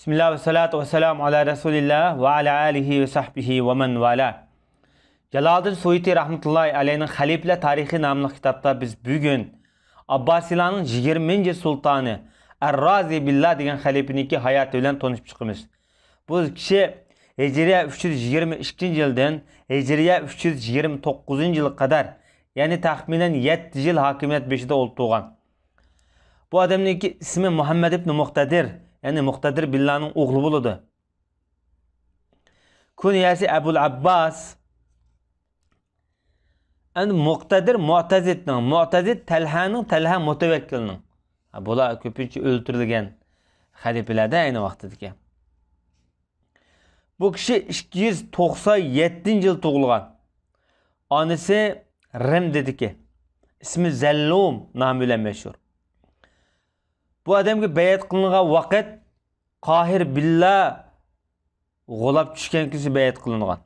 Bismillah ve salatu ve selamu ala Resulillah ve ala alihi ve sahbihi ve men vala. Jaloliddin Suyuti rahmetullahi aleyhinin Halifle Tarihi namlı kitapta biz bugün Abbasilarning 20. sultanı Er-Razi Billah degan halifeniki hayatı bilan tanışıp çıkımız. Bu kişi Hicriye 322 yıldan Hicriye 329 yıla kadar yani tahminen 7 yıl hakimiyet beşide oltuğan. Bu adamın ismi Muhammed ibn Muqtadir. Yani Muqtadir Billah'ın oğlu buludu. Kunyası Ebul Abbas. Yani Muqtadir Mu'tazid'nin. Mu'tazid Telha Mutevekkil'nin. Bula köpünçe öldürülgen halifelerde aynı vaxtdaki. Bu kişi 297 yıl doğulgan. Anısı Rim dedi ki. İsmi Zellum namıyla meşhur. Bu adamga bayat qilingan vaqt Qahir Billah g'olab tushgan kisi bayat qilingan.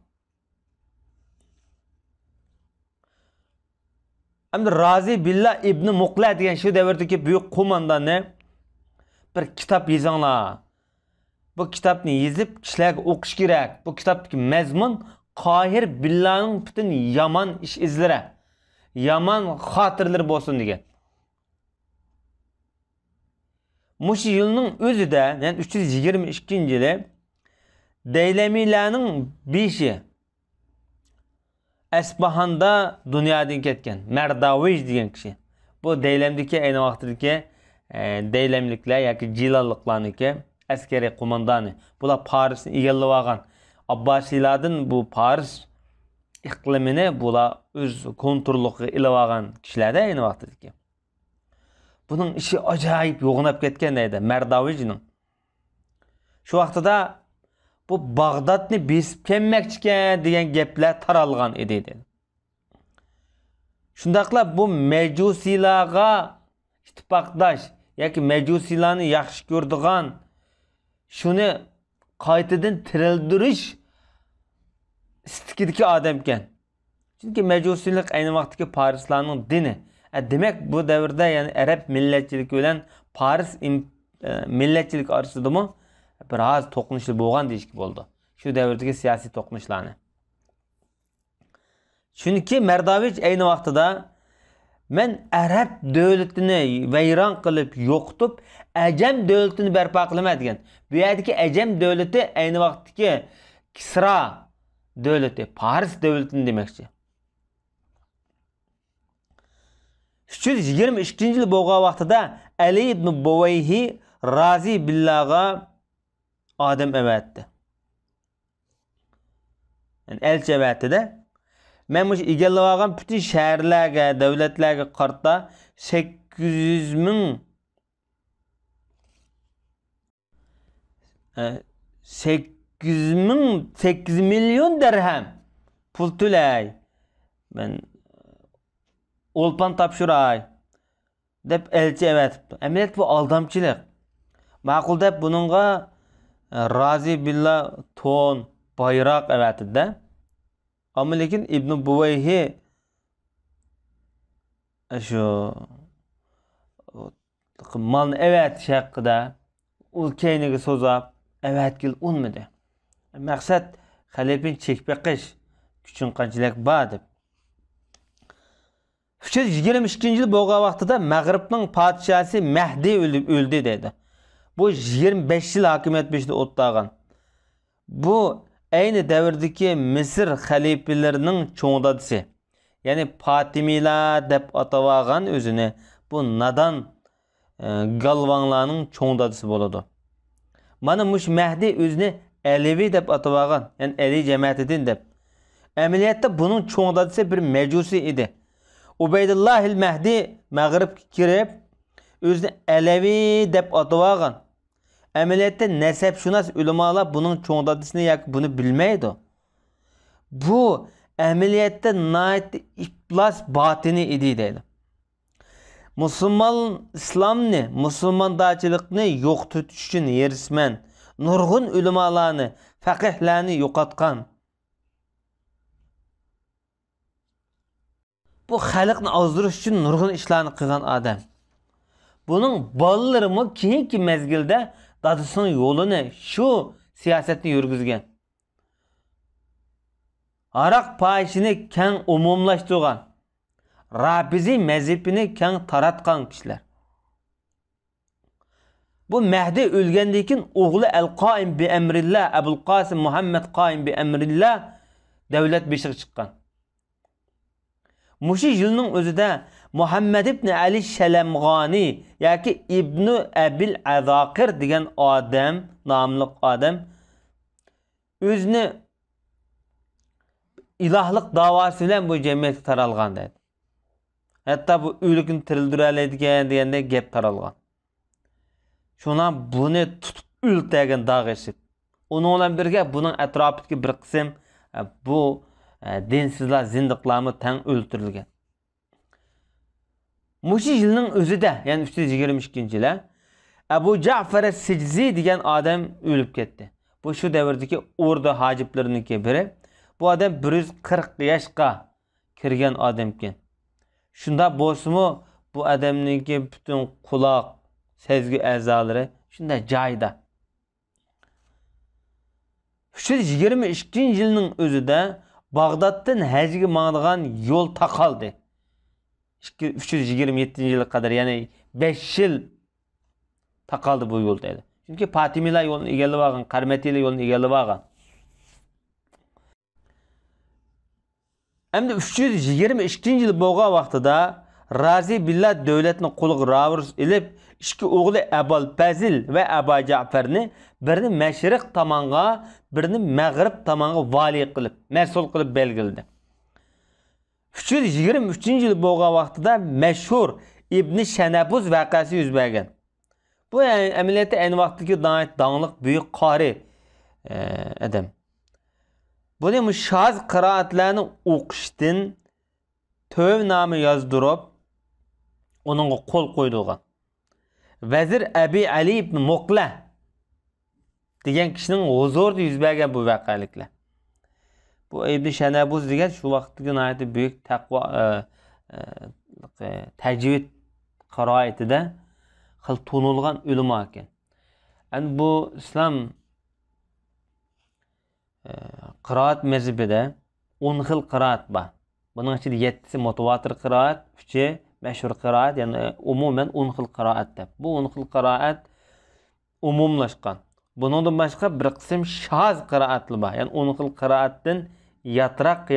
Hamda Razi Billah ibn Muqla degan shu davrdagi buyuk qo'mondonni bir kitap yozinglar. Bu kitapni yozib kishilarga o'qish kerak. Bu kitapdagi mazmun Qahir Billahning butun yomon ish izlari, yomon xotirlari bo'lsin degan. Muş yılının özü de yani 322 yılı Deylemilerinin beşi Esbahan'da dünyadan ketken Merdaviş diyen kişi. Bu Deylemdeki aynı vaxtdaki Deylemlikler yoki Cilallıklarniki askeri kumandanı. Bular Paris'ni egallab olgan. Abbasilardan bu Paris iqlimini bular öz kontrolluğu ilib olgan kishilarda aynı vaxtdaki. Bunun işi acayip yoğunap ketken neydi? Merdavici'nin. Şu vaqtida bu Bağdat'ni besip kelmekçiken degan gepler taralgan edi. Şundaqla bu mecusilarga ittifoqdosh yoki mecusilarni yaxshi ko'rdigan shuni qaytadan tirildirish istikidagi odam ekan. Chunki mecusilik ayni vaqtdagi Parislarning dini. Demek bu devirde yani Arap milletçilik bilen Paris milletçilik arasında mı biraz toqunuşlu bo'lgan deyishki oldu. Şu devirdeki siyasi toqunuşlarını. Çünkü Merdaviç aynı vaqtida men Arap devletini vayron qilib yo'qitib Acem devletini barpo qilaman degan. Bu yerdagi Acem devleti aynı vaqtdagi Kisra devleti, Paris devletini demekçi. 322 yıl bo'lgan vaqtida Ali ibn Buvayhi Razi Billah'a adam evatdi. Yani elçi evatdi de. Men mush egallab olgan bütün shaharlarga, davlatlarga qarta 800 ming 8 milyon dirham pul to'lay. Men Olpan tapşıray dep elçi evetipti. Emniyet bu aldamçılık. Maqul dep bununla Razi Billah ton, bayrak evetidi de. Ama lekin İbn Buvayhi şu malını evet şaqqida ul keyniga so'zab evatkil unmidi. Maqsad xalifin chekpeqish kuchun qanchalik bor deb. 322 yıl bo'lgan vaqtida Mag'ribning podshosi Mahdi o'ldi dedi. Bu 25 yıl hakimiyet beşide o'tgan. Bu aynı davrdagi Misr xalifelarining cho'ng dadisi. Yani Fatimiylar deb atagan o'zini bu nadan galvanlarning cho'ng dadisi bo'ladi. Mana mush Mahdi o'zini Alevi deb atagan, yani Ali cemaatidan deb. Amaliyotda buning cho'ng dadisi bir mecusi edi. Ubeydullah el-Mahdi Mag'ribga kirib o'zini Alevi deb atavagan. Amaliyotda nasabshunos ulamolar buning cho'ng dadisini yoki buni bilmaydi. Bu amaliyotda nayt iflos botini edi deydi. Musulmon islomni, musulmondachilikni yo'qotish uchun yerisman nurg'un ulamolarni, faqihlarni yo'qotgan. Bu xalqni ozdirish uchun nurg'un ishlarni qilgan odam. Bunun balalarımı keyinki mezgilde dadısının yolunu şu siyasetini yürgüzgen. Arak payışını keng umumlaştırgan. Rabizi mezhepini keng taratkan kişiler. Bu Mehdi ölgendikin oğlu El-Qaim bi emrillah, Ebul Qasim Muhammed Qaim bi emrillah devlet beşik çıkkan. Muşi yılının özü de Muhammed ibn Ali Şelemgani yaki İbn-i Ebil Azakir diyen adam, namlık adam özünü ilahlık davasıyla bu cemiyeti taralgan dedi. Hatta bu ölükün tirildirelediken diyende gep taralgan. Şuna bunu tutup ültegen dağ eşit. Onun olan birge bunun etrafındaki bir kısım bu dinsizler, zindiqlarımı ten öldürülgen. Muşi yılının özü de yani 322. yıla Ebu Cafer Siczi diyen adam ölüp gitti. Bu şu devirdeki orada haciplerinin biri. Bu adam 140 yaşka kirgen adamken. Şunda bozumu bu adamınki bütün kulak, sezgi ezaları şunda cayda. 322. yılının özü de Bağdat'tan həcgi mağdığan yol takaldı. 327. yıla kadar yani 5 yıl takaldı bu yol dedi. Çünkü Fatimiler yolunu egelli bağın, Karmetiyle yolunu egelli bağın. Hem de 322. yıl boğa vaxtıda Razi Billah devletini quluq ravurs ilip iki oğlu Ebal Pazil ve Eba Cafer'ni birini meşrik tamanga, birini mağrib tamanga vali qilib, mesul qilib belgildi. 323. yıl boğa vaxtıda meşhur İbn-i Şenebuz vakası yüz bergen. Bu yani əməliyyatda en vaxtdaki dağınlıq büyük qari adam. Bunu müşahaz qıraatlarını oqışdın töv namı yazdırıp onunla qol koyduğun. Vezir Ebi Ali ibn Muqla degan kişinin huzurda yüz bergen bu vakalikler. Bu İbn Şenebuz degan şu vaqtdagi nayati büyük taqva tecvid qiraatida xil tonulgan ulamo ekan. Yani bu İslam qiraat mezhebida 10 xil qiraat bor. Bunun içinde 7'si mutawatir qiraat, 3'i meşhur qiraat, yani umumen 10 xil qiraat deb. Bu 10 xil qiraat umumlaşkan. Bundan başka bir kısım şaz qiraatlar bor. Yani 10 xil qiraatdan yatraq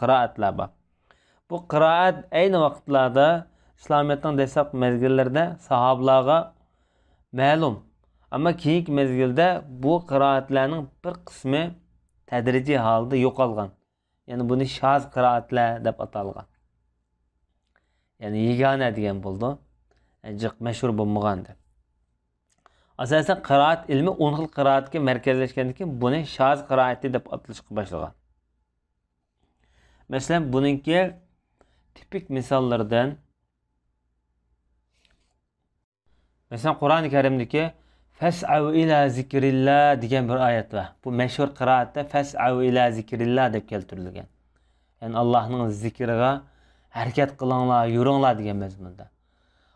qiraatlar bor. Bu qiraat aynı vaqtlarda İslamiyet'in desek mezgillerde sahablarga ma'lum. Ama keyingi mezgilde bu qiraatlarning bir kısmı tedrici halde yo'qolgan. Yani bunu şaz qiraatlar deb atalgan. Yani yegane degan bo'ldi. Jiq mashhur bo'lmagan deb. Asasen qiraat ilmi 10 xil qiraatga markazlashgandan keyin buni şaz qiraati deb atalishga boshlagan. Mesela buningki tipik misollardan mesela Kur'an-ı Kerim'deki Fes'av ila zikrillah degan bir ayet var. Bu meşhur qiraatda Fes'av ila zikrillah deb keltirilgan. Yani Allah'ın zikriga harakat qilinglar, yuringlar degan mazmunda.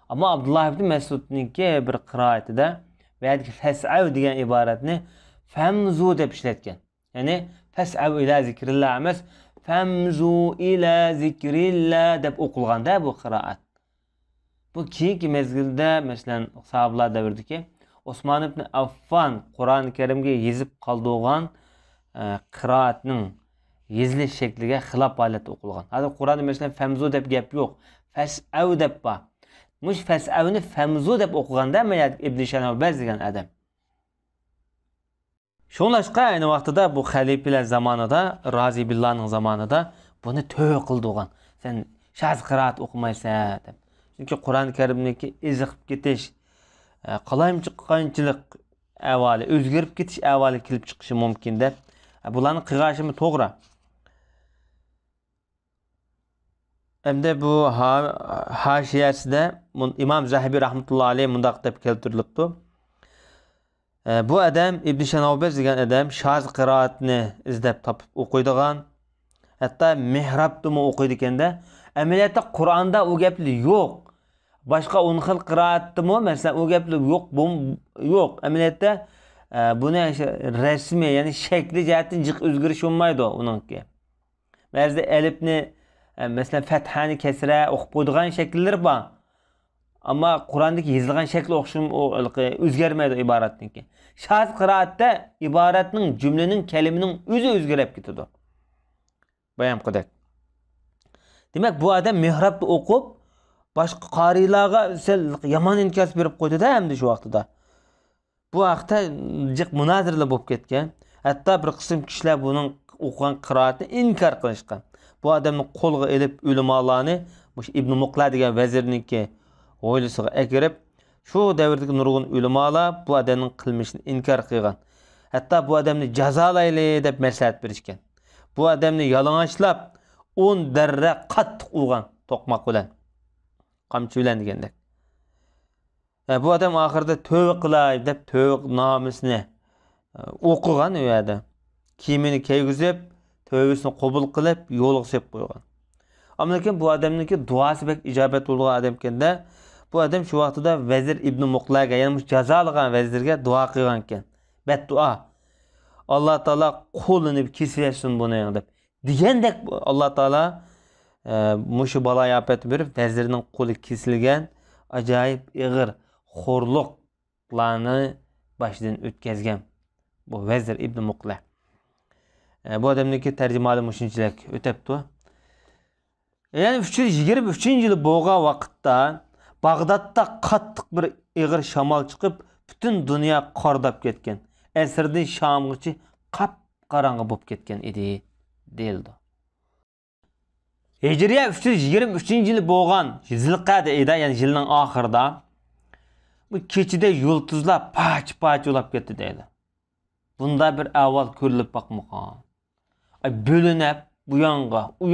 Ama Abdullah ibn Mas'ud'ninki bir qiraatida ve Fes'av degan iboratni famzu deb ishlatgan. Yani Fes'av ila zikrillah emas, famzu ila zikrillah deb o'qilganda bu qiraat. Bu keyingi mezgilde mesela sahabeler devirdiki Osman ibn Affan Kur'an-ı Kerim'ge yezip kaldığın qiraatning yezilish şekliga xilaf holatda o'qilgan. Hozir Qur'onda mesela famzu deb gap yo'q. Fas'av deb bor. Mush fas'avni famzu deb o'qiganda İbn Şenebuz degan adam. Şunlaşqa aynı vaqtida bu xalifalar zamanida, Razi Billahning zamanida buni to'y qildigan. Sen shaz qiraat o'qimaysan deb. Çünkü Kur'an-ı Kerim'deki eziqib ketish, qanchalik avvali, o'zgarib ketish avvali kelib chiqishi mumkin deb. Bularning qilg'ashimi to'g'ri. Endi bu hashiyasida İmam Zahabi rahmetullohi alayhi mundaq deb keltirilibdi. Bu adam İbn Şenebuz degan adam shaz qiraatni izlab topib o'qiydigan, hatto mihrabda o'qiydi ekanda, amaliyotda Qur'onda u gaplar yo'q. Başka 10 xil qiraatdimi? Mesela o gaplar yo'q, bu yo'q. Amaliyotda buni rasmiy, ya'ni shakli jihatdan jiq o'zgarish bo'lmaydi uningki. Ba'zida alifni mesela fathani kasra o'qib qo'ydigan shakllar bor. Ammo Qur'ondagi yozilgan shakli o'zgarmaydi iboratniki. Shaz qiraatda iboratning, jumlaning, kalimaning o'zi o'zgarib ketadi. Bayon qildik. Demak, bu odam mihrobda o'qib, boshqa qorilarga yomon inkos berib qo'ydi-da hamda shu vaqtida. Bu vaqtda jiq munoziralar bo'lib ketgan. Hatto bir qism kishilar buning o'qigan qiroatni inkor qilishgan. Bu odamni qo'lga elib ulamolarni, mush Ibn Muqla degan vazirniki o'ylisiga akirib, shu davrdagi nurg'un ulamolar bu odamning qilmishini inkor qilgan. Hatto bu odamni jazolayli deb maslahat berishgan. Bu odamni yalang'ochlab 10 darra qattiq urgan to'qmoq bilan. Qamchi bilan degandek. Bu odam oxirida tövbe qilay deb tövbe nomusini o'qigan u yerda. Kiyimini kiygizib, tövbesini qabul qilib, yo'lga qo'yib qo'ygan. Ammo lekin bu odamniki duosi bek ijobat bo'lgan odam ekanda, bu odam shu vaqtida vazir Ibn Muqlaga, ya'ni jazolagan vazirga duo qilgan ekan. Beddua. Alloh taolo qo'lini kesversin buni deb. Degandek Alloh taolo mushu baloy afat berib, vazirning qo'li kesilgan, ajoyib ig'ir xo'rliqlarni boshidan o'tkazgan. Bu vazir Ibn Muqla. Bu odamniki tarjimali mushunchalik o'tabdi. Yani 323-yil bo'lgan vaqtda Bag'dodda qattiq bir ig'ir shamol chiqib, butun dunyo qordab ketgan. Asrdan Shamgacha qap-qorong'i bo'lib ketgan edi, deyildi. Hijriya 323-yil bo'lgan Zilqa'da edi, ya'ni yilning oxirida bu kechida yulduzlar pach-pach ulab ketdi deydi. Bunda bir avval ko'rilib boqmagan. Bölünüp bu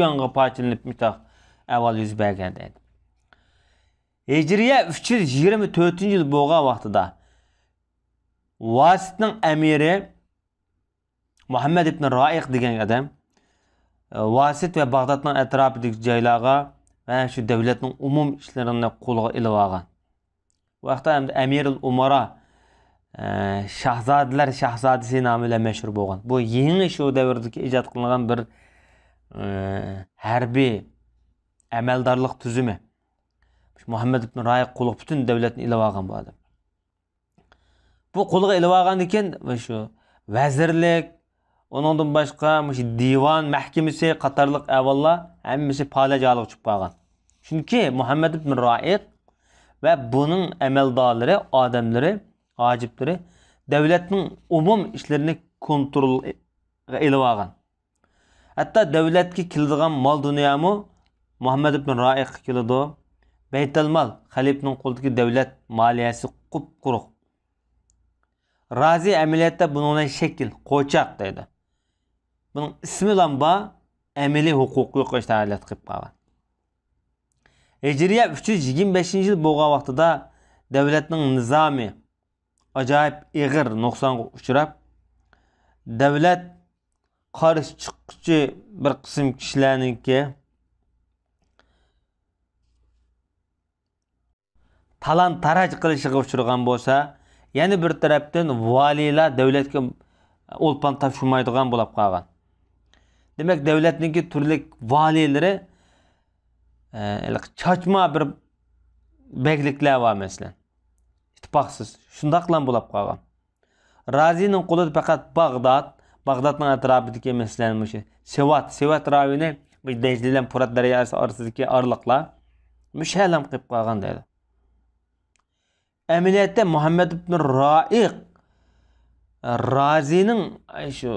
yanga parçalanıp mütaq avval yüz bergan deydi. Hijriya 324-yil bo'lgan vaqtida Vasitning amiri Muhammad ibn Ra'iq degan odam Vasit va Bag'dodning atrofidagi joylarga va shu davlatning umum ishlarini qo'lga ilib olgan. Bu vaqtda ham Amirul Umara Shahzodalar shahzodasi nomi bilan mashhur bo'lgan. Bu yangi shu davrdagi ijod qilingan bir harbiy amaldorlik tuzumi. Muhammad ibn Ra'iq qo'lga butun davlatni ilib olgan bu odam. Bu qo'lga ilib olgandan keyin shu vazirlik, onundan boshqa shu divan mahkamasi qatorliq avvallar hammasi palajaga tushib qolgan. Chunki Muhammad ibn Ra'iq va buning amaldorlari, odamlari, aciplari devletin umum işlerini kontrolga ilib olgan. Hatta devletga keladigan mol dunyomi Muhammad ibn Ra'iq keladi. Baytul Mal xalifning qo'lidagi davlat moliyasi qup-quruq. Razi amaliyotda buningdan shakl qo'chaq deydi. Buning ismi lamba amaliy huquqiy qo'shtalat qilib qolgan. Hijriya 325-yil bo'lgan vaqtida davlatning nizomi acayip ig'ir nuqsonga uchrab, davlat qarshi chiquvchi bir qism kishilarniki talon-taroj qilishiga uchragan bo'lsa, yana bir tarafdan valiylar davlatga o'lpon topshirmaydigan bo'lib qolgan. Demak, davlatningki turli valilari chochma bir bekliklar var mesela. İttifaqsız. Şundaqlan bo'lib qolgan. Razining qo'lida faqat Bag'dodning atrofidagi masalan Sevat ravini bu Dejlilan Furat daryosi orasidagi orliqlar mushallam qilib qolgan deydi. Amaliyotda Muhammad ibn Ra'iq Razining shu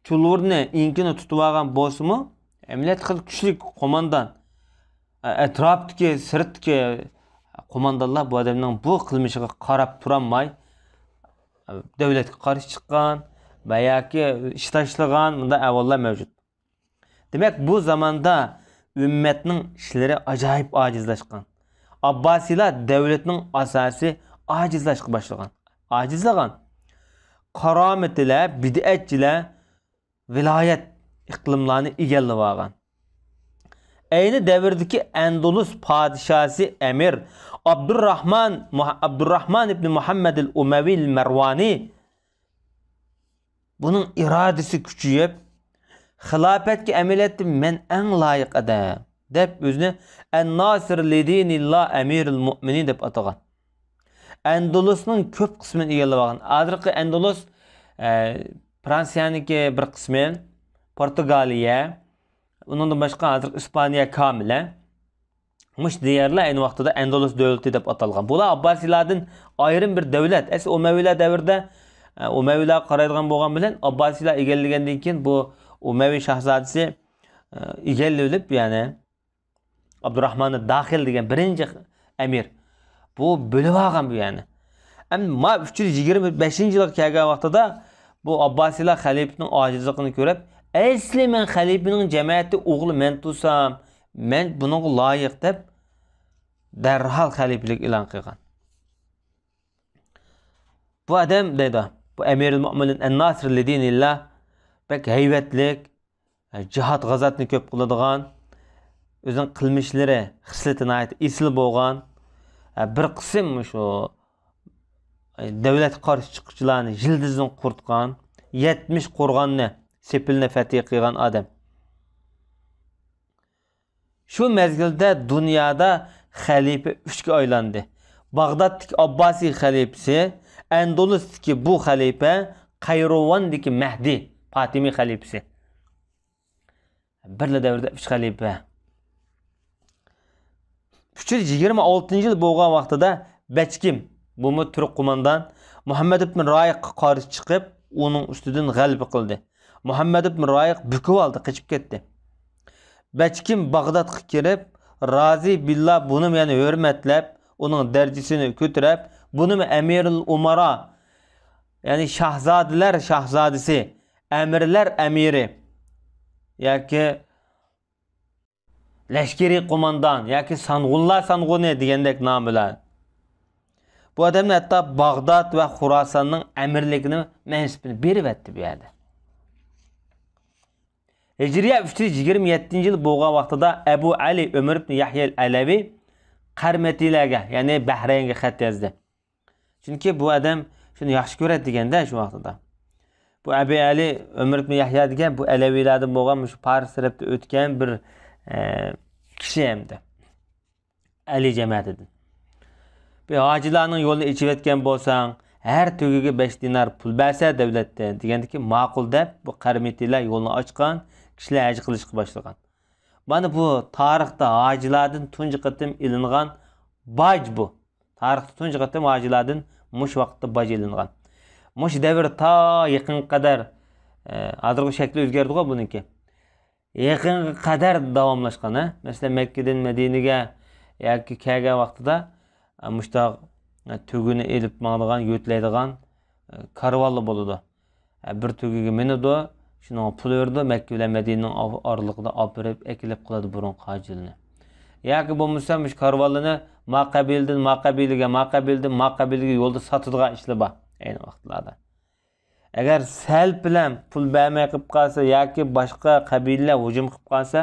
chulurni inkini tutib olgan bo'lsa-mu, amaliyot qilib kuchli qo'mondan atrofdagi sirtdagi qo'mondonlar bu odamning bu qilmishiga qarab turolmay davlatga qarshi chiqqan va yoki ish tashlagan bunda avvallar mavjud. Demak, bu zamonda ummatning ishlari ajoyib ojizlashgan. Abbasiylar davlatning asosi ojizlashga boshlagan. Ojizlagan. Qaromatilar, bid'atchilar viloyat iqlimlarini egallab olgan. Eyni devirdeki Endulus padişahı emir Abdurrahman ibn Muhammed el-Umevi el-Mervani bunun iradesi küçüyüp xilafetki emeliyeti men en layık adam dep özünü en-Nasir lidinillah emiril mu'minin dep atagan. Endulus'un köp kısmını egellep algan. Azırkı Endulus Fransiyaniki bir kısmı, Portugaliya, ondan başka azırkı İspanya kamile. Muş diğerler aynı vaxtda Endulus dövleti dep atalgan. Bular Abbasilardan ayrım bir devlet. Esi Umeviler devirde Umeviler qaraydigan bolgan bilen Abbasilar egellegenden keyin bu Umevi şahzadesi egellenip yani Abdurrahman'ı dahil degan birinci emir. Bu bölüp algan bu yani. Ama 325-yılga kelgan vaqtida bu Abbasilar halifenin acizligini görüp, "Esli men halifenin cemaati oğlu men tutsam, men bunun layık" dep derhal halifelik e'lon qilgan. Bu adam deydi, bu Emirul Mu'minin en-Nasir lidinillah pek heyvetlik, cihat gazatını köp qiladigan, özün qilmishlari, xislatini aytib esil bo'lgan, bir qism şu devlet qarşı chiquvchilarni yıldızdan qurtgan, 70 qo'rg'onni sepilni fatih qilgan adam. Şu mezgilde dünyada halife 3'ge aylandi. Bag'daddagi Abbasi halifesi, Endulus'taki bu halife, Qayrovandagi Mahdi, Fatimi halifesi. Birla devirde 3 halife. 326-yıl bo'lgan vaqtida Bechkim, bu Türk kumandan Muhammed ibn Rayiqqa qarshi chiqib, onun ustidan g'alaba qildi. Muhammed ibn Rayiq bukib oldi, qochib ketdi. Bechkim Bag'dadga kirib, Razi billah buni yani hurmatlab, onun darajasini ko'tarib, buni Emirul Umara, yani şahzadiler şahzadisi, emirler emiri yoki leşkeri kumandan yoki Sang'unlar Sang'uni degandek nom bilan bu adamlar hatta Bag'dad ve Xurasanning emirligini mansibini berib etdi bu yerda. Hijriya 327-yıl bo'lgan vaqtida Abu Ali Ömer ibn Yahya al-Alavi Qarmatilarga, ya'ni Bahraynga xat yozdi. Chunki bu adam shuni yaxshi ko'radi deganda shu vaqtida. Bu Abu Ali Ömer ibn Yahya degan bu Alavilardan bo'lgan shu Fars tarafda o'tgan bir kishi hamda Ali jamoatidan. Bir hojilarning yo'lini ichib etgan bo'lsang, her tugiga 5 dinar pul bersa davlatdan degandiki ma'qul deb bu Qarmatilar yo'lni ochgan, kishilar haj qilishga boshlagan. Mana bu tarixda hojilardan tunji qatim ilingan baj bu. Tarixda tunji qatim hojilardan mush vaqtda baj ilingan. Mush davr ta yaqin qadar hozirgi shakli o'zgardi buniki. Yaqin qadar davomlashgan. Masalan Makkadan Madinaga yoki kelgan vaqtida mushtaq tugini elib mağdigan, yötlaydigan karvallı boludu. Bir tugiga minidi, şuna pul verdi, Mekke bilan Madinening oralig'ida olib berib ekilib qiladi burun qajilni. Yoki bo'lmasa mush karvallini maqabiliga yo'lda sotadigan ishlar bor ayni vaqtlarda. Agar sal bilan pul bermay qilib qolsa yoki boshqa qabilalar hujum qilib qolsa,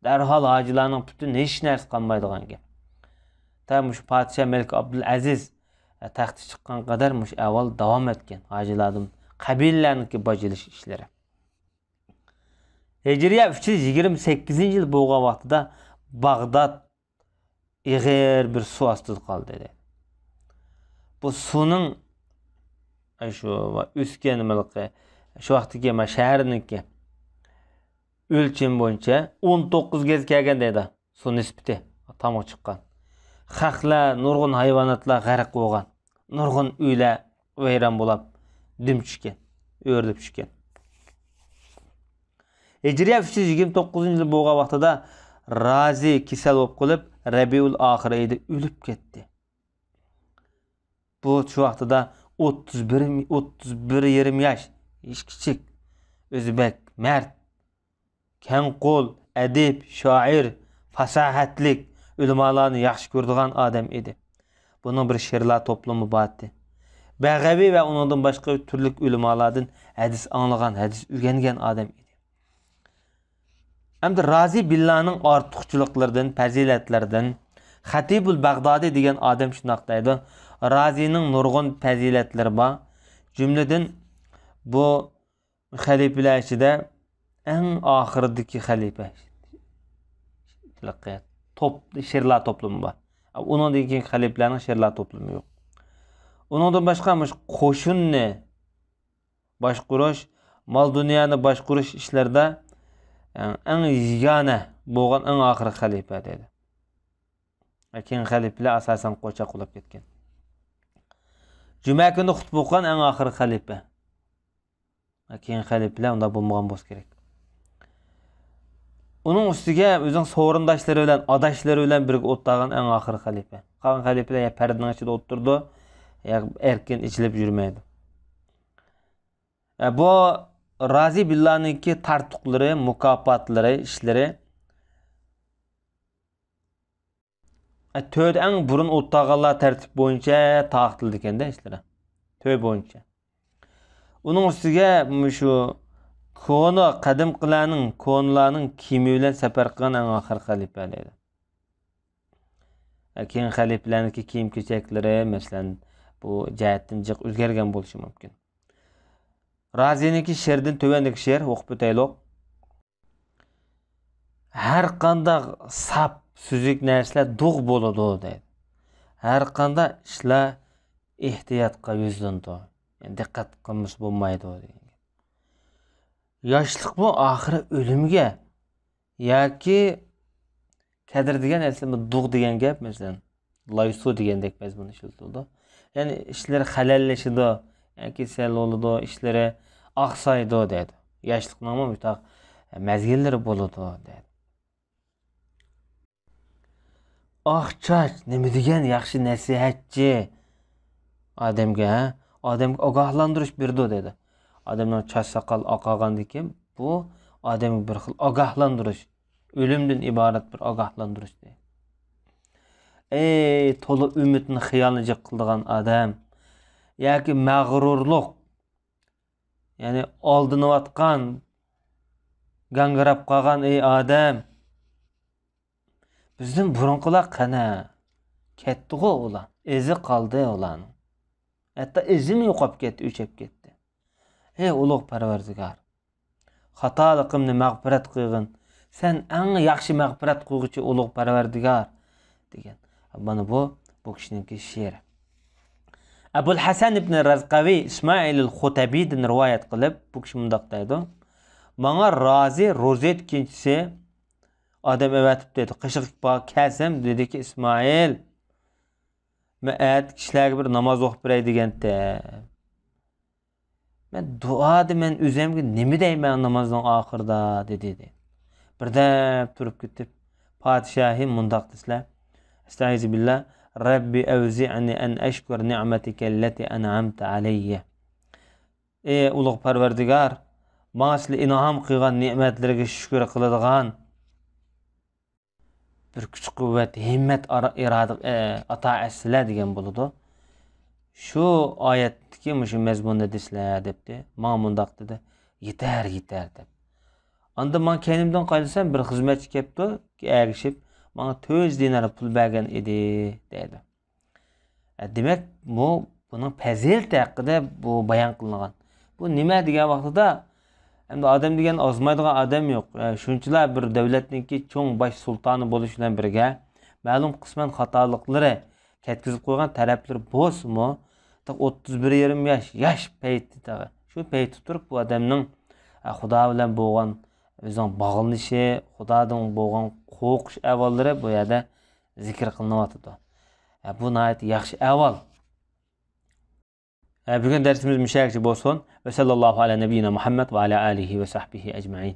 darhol hojilarning butun hech narsa qolmaydigan gap. Tam mush podsha Malik Abdulaziz taxtga chiqqan qadar mush avval davom etgan hojilarning qabilalarniki bajilish ishlari. Hijriya 328-yıl bo'lgan vaqtida Bag'dad ig'ir bir suv ostida qoldi dedi. Bu suvning shu o'sgan milqi shu vaqtdagi shaharniki o'lcham bo'yicha 19 gaz kelgan dedi. Suv nisbati tamoq chiqqan. Xalqlar, nurg'un hayvonotlar g'arq bo'lgan. Nurg'un uylar vayron bo'lib, dim tushgan, o'rlib tushgan. Hijriya 329-yıl bo'lgan vaqtida Razi kasal bo'lib qolib, Rabiul oxir oyida o'lib ketdi. Bu shu vaqtida 31 yosh, hech kichik, o'zbek, mard, kangqo'l, adib, shoir, fasohatlik ulamolarni yaxshi ko'radigan odam edi. Bunun bir she'rlar to'plami bor edi. Bag'aviy va undan boshqa turli ulamolardan hadis anglagan, hadis o'rgangan odam edi. Hem de Razi Billah'nın artıqçılıqlardan, faziletlerden, Hatibul Baghdadi degan adam şunaq deydi. Razi'nin nurgun faziletleri var. Cümleden bu xalifeler içinde en ahırdaki xalife. Şerla toplumu var. Onun degan xalifelerin şerla toplumu yok. Ondan başqamış qo'shin ne? Başquruş, mal dünyani başquruş işlerde en yegane bo'lgan en oxirgi xalifa dedi. Keyin xalifalar asosan qo'cha qulab ketgan. Juma kuni xutba o'qigan en oxirgi xalifa. Keyin xalifalar unda bo'lmagan bo'lishi kerak. Onun ustiga o'zining so'rindoshlari bilan, adashlari bilan birga o'tgan en oxirgi xalifa. Qolgan xalifalar ya pardaning ichida o'tirdi, ya erkin ichilib yurmaydi. Bu Razi Billah'nınki tartuqları, mukafatları, işleri töd en burun o'tağanlar tertip boyunca taqtildi ekende işleri. Töy boyunca. Onun ustiga şu konu qadim qilaning, konularning kimi bilan safar qilgan en oxirgi xalifa dedi. Keyin xalifalarniki kiyim-kechaklari, masalan, bu jihatdan jiq o'zgargan bo'lishi mumkin. Razi'ninki şerden tövendeki şer o'qib o'taylik. Her qanday sap, süzük narsalar dug' bo'ladi deydi. Her qanday ishlar ehtiyotga yuzlandi. Yani diqqat qilmish bo'lmaydi degan. Yoshlik bu oxiri o'limga yoki kadr degan narsa dug' degan gap masalan, laysu degandek mazmun ishlatildi. Yani ishlar xalallashidi, yoki kasal bo'ladi, ishlari oqsaydi dedi. Yoshlikning mutaq mazgillari bo'ladi dedi. Choch nima degan yaxshi nasihatchi odamga, odamga ogohlantirish berdi dedi. Odamning choch soqol oqagandan keyin bu odamga bir xil ogohlantirish, o'limdan iborat bir ogohlantirish dedi. To'la umidni xiyolni jiq qilgan odam yoki mag'rurlik, yani oldinayotgan, gangrab qolgan odam, bizning burunqilar qana ketdi-ku ular, izi qoldi ularning. Hatto izini yo'qolib ketdi, o'chib ketdi. Ulug' Parvardigor, xatoligimni mag'firat qilgin. Sen eng yaxshi mag'firat qilguvchi ulug' Parvardigor degan. Mana bu kishiningki she'ri. Abul Hasan ibn Razqavi İsmail al-Xutabi'dan rivoyat qilib, bu kishi mundaq deydi. Bana Razi rozet ikincisi adam evetip dedi. Qışıq kelsem dedi ki İsmail men kishilarga bir namoz o'qib beray deganda. Men duoda men o'zimga nima deyman namozning oxirida dedi. Birdan turib ketib Padişahim mundaq deslar. Estaizu billah. Rabbi evzi'ni en eşkur ni'metike allati en'amte aleyye. Ulug' Parvardigor, bana sizlar in'om qilgan ne'matlarga shukr qiladigan bir kuch quvvat, himmat iroda ato etsinlar degan bo'ladi. Shu oyatdagi shu mazmunda deslar debdi. Menga mundaq dedi. Yetar deb. Anda men kendimden qaysam bir xizmatchi kelibdi, ergishib, menga 400 dinar pul bergan edi dedi. Demak, buning fazilati haqida bu bayon qilingan. Bu nima degan vaqtida endi odam degan ozmaydigan odam yo'q. Shunchalar bir davlatningki cho'ng bosh sultoni bo'lish bilan birga ma'lum qisman xatoliklari ketkizib qo'ygan taraflar bo'lsa-mu, 31,5 yosh paytida shu paytda turib bu odamning Xudo bilan bo'lgan o'zining bog'lanishi, Xudodan bo'lgan qo'rqish avollari bu yerda zikr qilinyapti. Bu nihoyat yaxshi avval. Bugun darsimiz musharakchi bo'lsin. Va sallallohu ala nabiyina Muhammad va ala alihi va sahbihi ajma'in.